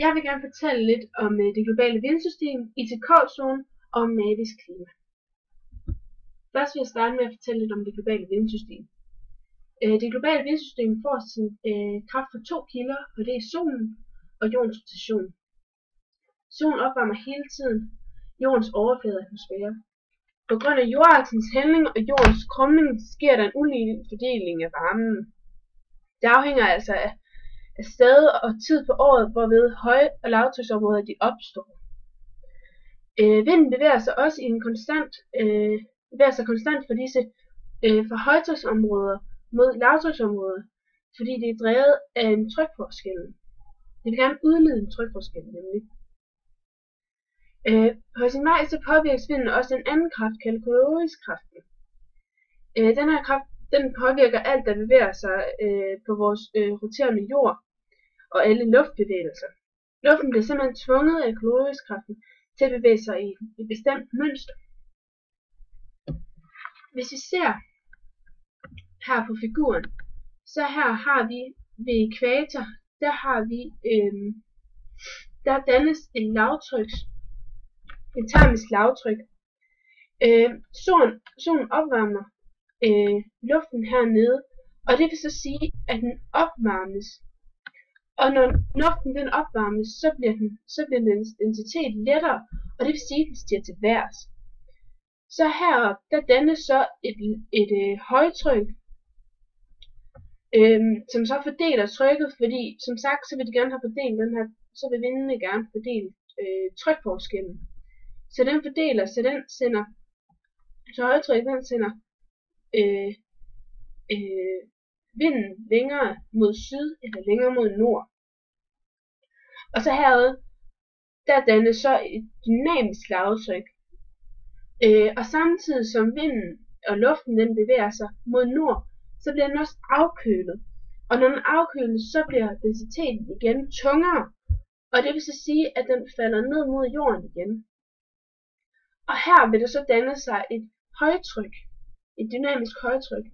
Jeg vil gerne fortælle lidt om det globale vindsystem, ITK-zonen og magisk klima. Først vil jeg starte med at fortælle lidt om det globale vindsystem. Det globale vindsystem får sin kraft fra to kilder, og det er solen og jordens rotation. Solen opvarmer hele tiden jordens overflade og atmosfære. På grund af jordaksens hældning og jordens krumning sker der en ulige fordeling af varmen. Det afhænger altså af sted og tid på året, hvorved høj- og lavtryksområder de opstår. Vinden bevæger sig også i en konstant fra disse fra højtryksområder mod lavtryksområder, fordi det er drevet af en trykforskel. Det vil gerne udlede en trykforskel nemlig. På sin vej så påvirkes vinden også en anden kraft, kaldet Corioliskraften. Den her kraft den påvirker alt, der bevæger sig på vores roterende jord og alle luftbevægelser. Luften bliver simpelthen tvunget af Corioliskraften til at bevæge sig i et bestemt mønster. Hvis vi ser her på figuren, så her har vi ved ækvator, der dannes et termisk lavtryk. Solen opvarmer luften hernede, og det vil så sige, at den opvarmes. Og når luften den opvarmes, så bliver dens densitet lettere, og det vil sige, at den stiger til værs. Så heroppe, der dannes så et højtryk, som så fordeler trykket, fordi som sagt, så vil de gerne have fordelt den her, så vil vindene gerne fordele trykforskellen. Så den fordeler, så højtrykket den sender vinden længere mod syd eller længere mod nord. Og så herude, der dannes så et dynamisk lavtryk. Og samtidig som vinden og luften den bevæger sig mod nord, så bliver den også afkølet. Og når den afkøles, så bliver densiteten igen tungere. Og det vil så sige, at den falder ned mod jorden igen. Og her vil der så danne sig et højtryk, et dynamisk højtryk.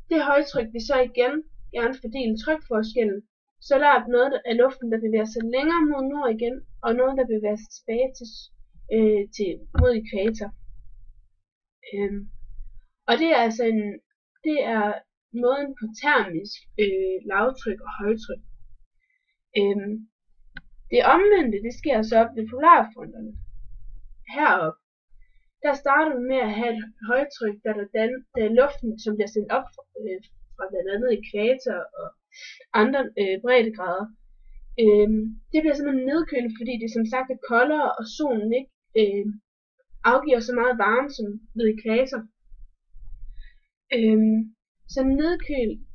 Det højtryk vil så igen gerne fordele trykforskellen, så der er noget af luften, der bevæger sig længere mod nord igen, og noget, der bevæger sig tilbage mod ækvator. Og det er altså det er måden på termisk lavtryk og højtryk. Det omvendte, det sker så op ved polarfronterne. Heroppe, der starter vi med at have et højtryk, der er luften, som bliver sendt op fra blandt andet ækvator og andre breddegrader. Det bliver simpelthen nedkølet, fordi det som sagt er koldere, og solen ikke afgiver så meget varme som ved ækvator.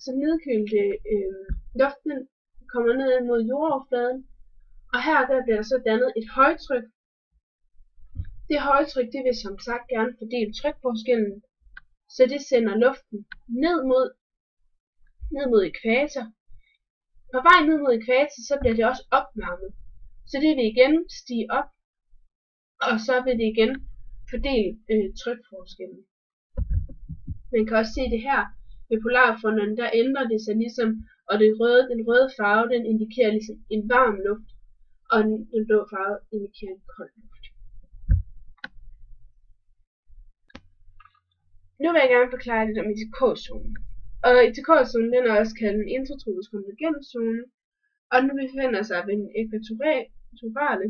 Så nedkølte luften kommer ned mod jordoverfladen, og her der bliver der så dannet et højtryk. Det højtryk, det vil som sagt gerne fordele trykforskellen, så det sender luften ned mod ækvator. På vej ned mod ækvator, så bliver det også opvarmet, så det vil igen stige op, og så vil det igen fordele trykforskellen. Man kan også se det her ved polarfronterne, der ændrer det sig ligesom, og den røde farve, den indikerer ligesom en varm luft, og den blå farve indikerer en kold luft. Nu vil jeg gerne forklare lidt om ITK-zonen. Og ITK-zonen den er også kaldt en intertropisk konvergenszone, og den befinder sig ved den ækvatoriale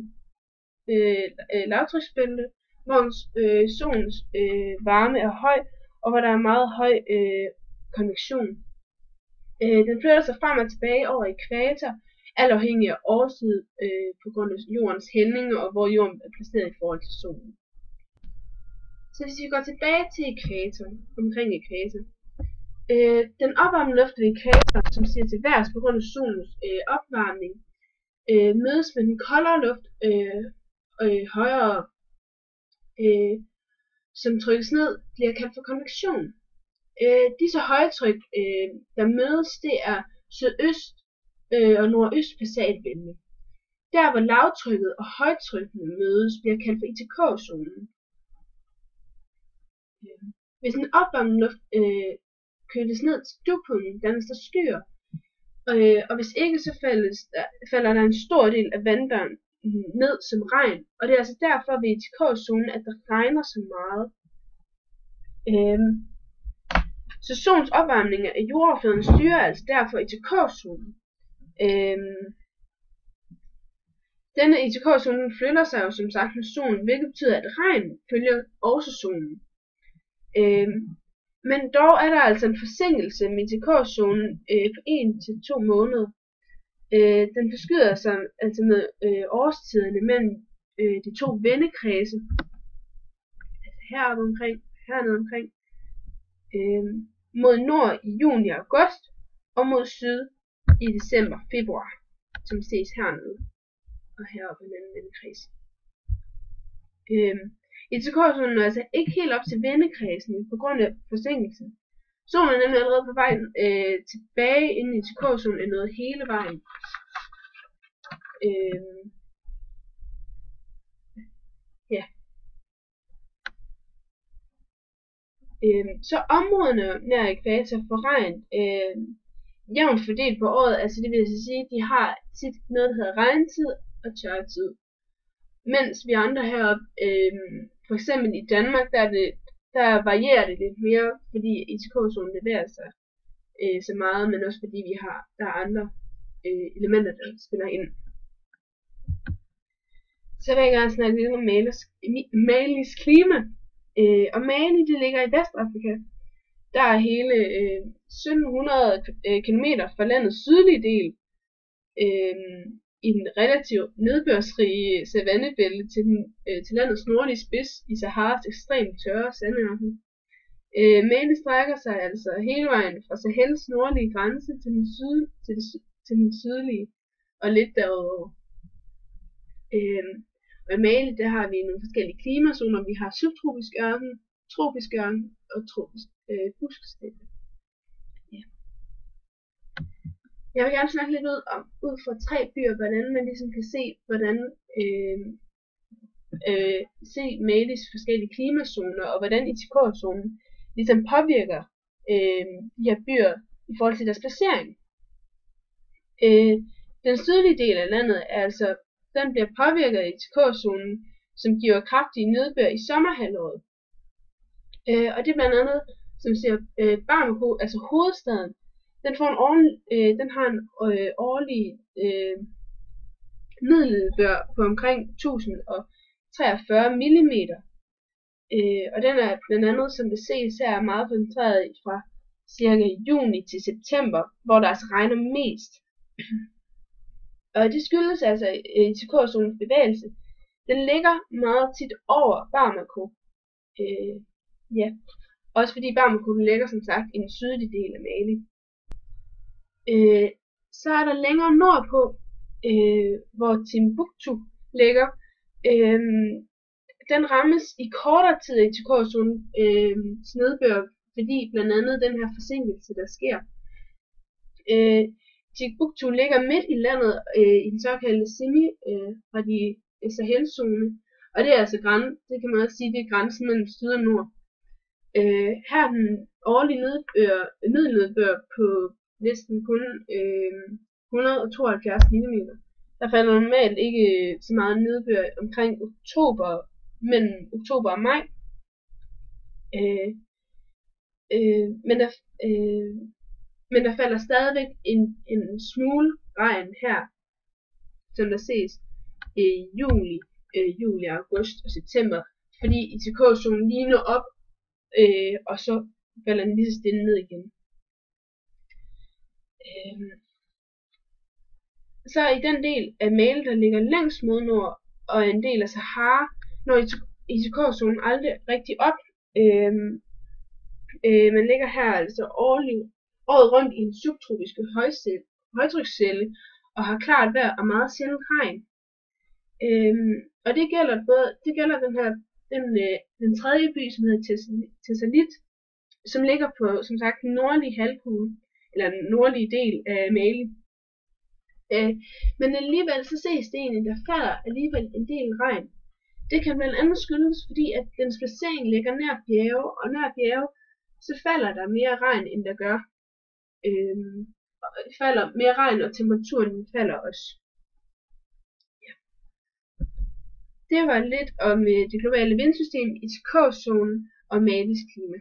lavtryksbælte, hvor solens varme er høj, og hvor der er meget høj konvektion. Den flytter sig frem og tilbage over ækvator, alt afhængig af årstid på grund af jordens hældning og hvor jorden er placeret i forhold til solen. Så hvis vi går tilbage til ækvator, omkring ækvator, den opvarmede luft ved ækvator, som stiger til værs på grund af solens opvarmning, mødes med den koldere luft højere, som trykkes ned, bliver kaldt for konvektion. Disse højtryk, der mødes, det er sydøst og nordøst passatbælge. Der hvor lavtrykket og højtrykkene mødes, bliver kaldt for ITK-zonen. Hvis en opvarmet luft køles ned til dugpunkten, dannes der skyer, Og hvis ikke, så falder der en stor del af vanddammen ned som regn. Og det er altså derfor ved ETK-zonen, at der regner så meget. Så solens opvarmning af jordoverfladen styrer altså derfor ETK-zonen. Denne ETK-zone flytter sig jo som sagt med solen, hvilket betyder, at regn følger også solen. Men dog er der altså en forsinkelse med ETK-zonen på 1 til 2 måneder. Den forskyder sig altså med årstiderne mellem de to vendekredse, altså heroppe omkring, hernede omkring, mod nord i juni og august, og mod syd i december og februar, som ses hernede, og heroppe i den anden vendekreds. ETK-zonen er altså ikke helt op til vendekredsen på grund af forsinkelsen. Solen er nemlig allerede på vej tilbage, inden ETK-zonen er nået hele vejen. Så områderne nær ækvator får regn jævnt fordelt på året, altså det vil altså sige, at de har tit noget, der hedder regntid og tørretid. Mens vi andre heroppe, for eksempel i Danmark, der varierer det lidt mere, fordi ETK-zonen bevæger sig så meget, men også fordi der er andre elementer, der spiller ind. Så vil jeg gerne snakke lidt om Malis klima. Og Mali, det ligger i Vestafrika. Der er hele 1700 km fra landets sydlige del i den relativt nedbørsrige savannebælte til landets nordlige spids i Saharas ekstremt tørre sandørken. Mali strækker sig altså hele vejen fra Sahels nordlige grænse til den sydlige og lidt derudover. Og i Mali, der har vi nogle forskellige klimazoner. Vi har subtropisk ørken, tropisk ørken og tropisk busksteppe. Ja. Jeg vil gerne snakke lidt ud fra 3 byer, hvordan man ligesom kan se, hvordan se Malis forskellige klimazoner, og hvordan ETK-zonen ligesom påvirker de her byer i forhold til deres placering. Den sydlige del af landet er altså den bliver påvirket af ETK-zonen, som giver kraftige nedbør i sommerhalvåret. Og det er blandt andet, som siger, Bamako, altså hovedstaden, den har en årlig middelnedbør på omkring 1043 mm. Og den er blandt andet, som det ses her, meget koncentreret fra cirka juni til september, hvor der altså regner mest. Og det skyldes altså ETK-zonens bevægelse. Den ligger meget tit over Bamako. Også fordi Bamako ligger som sagt i den sydlige del af Mali. Så er der længere nordpå, hvor Timbuktu ligger. Den rammes i kortere tid af ETK-zonens nedbør, fordi blandt andet den her forsinkelse, der sker. Timbuktu ligger midt i landet i den såkaldte fra de Sahelzone, og det er altså det kan man også sige, det er grænsen mellem syd og nord. Her er den årlige middelnedbør på næsten kun 172 mm. Der falder normalt ikke så meget nedbør omkring mellem oktober og maj. Men der falder stadigvæk en smule regn her, som der ses i juli, august og september, fordi ETK-zonen lige når op, og så falder den lige så stille ned igen. Så i den del af Mali, der ligger længst mod nord, og en del af Sahara, når ETK-zonen aldrig rigtig op. Man ligger her altså året rundt i en subtropisk højtrykscelle, og har klart vejr og meget sjældent regn. Og det gælder den tredje by, som hedder Tessalit, som ligger på, som sagt, den nordlige halvkugle, eller den nordlige del af Mali. Men alligevel så ses det egentlig, der falder alligevel en del regn. Det kan blandt andet skyldes, fordi at dens placering ligger nær bjerge, og nær bjerge, så falder der mere regn, end der gør. falder mere regn, og temperaturen falder også. Ja. Det var lidt om det globale vindsystem, ITK-zonen og Malis klima.